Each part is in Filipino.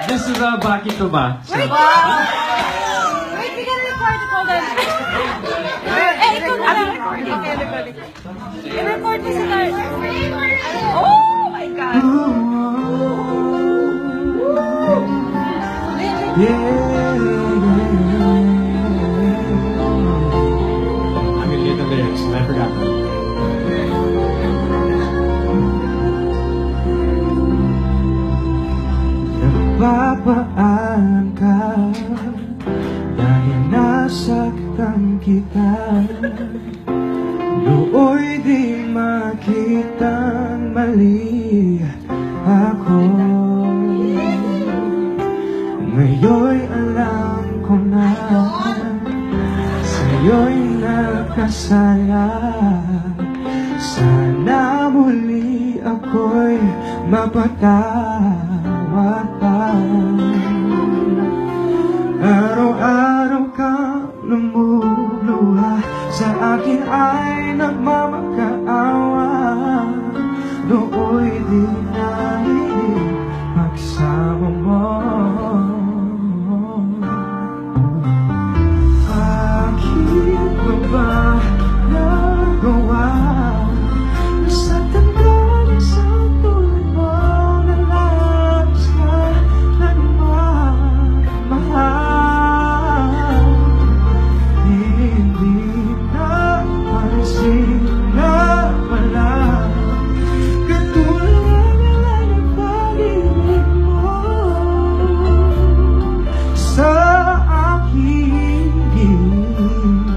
This is Bakit to ba? Wait, we can record it. Hold on. Eh, ikaw na lang. Okay, recording. I-record mo si Tar. Oh my God! I'm gonna get the lyrics, I forgot them. Nagpapaalam ka dahil nasaktan kita. Nooy di makitang mali ako. Ngayon'y alam ko na sa'yo'y nakasala. Sana muli ako'y mapatawad pa. Araw-araw kang namuluha, sa akin ay nagmamakaawa. Nooy di nahihig pagsama mo. Bakit mo ba nagawa? Nasaktan ka ng isang tulad mo na labis ka na nagmamahal. Hindi na pansin na pala katulad ng pag-ibig mo sa aking gilid.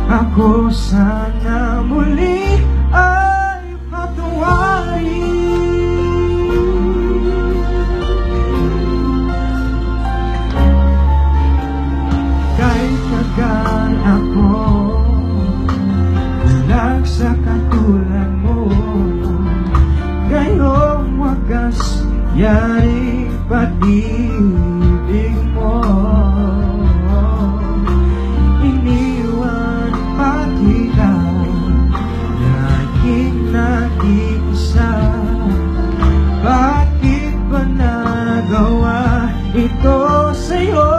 Ako sana muli ay patawarin. Kahit tagal ako bulag sa katulad mo, ngayong wagas yari pag-ibig mo. Iniwan pa kita, laging nag-iisa. Bakit ba nagawa ito sa'yo?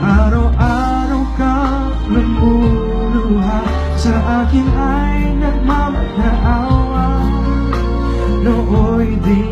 Araw-araw kang namuluha, sa akin ay nagmamakaawa. Nooy di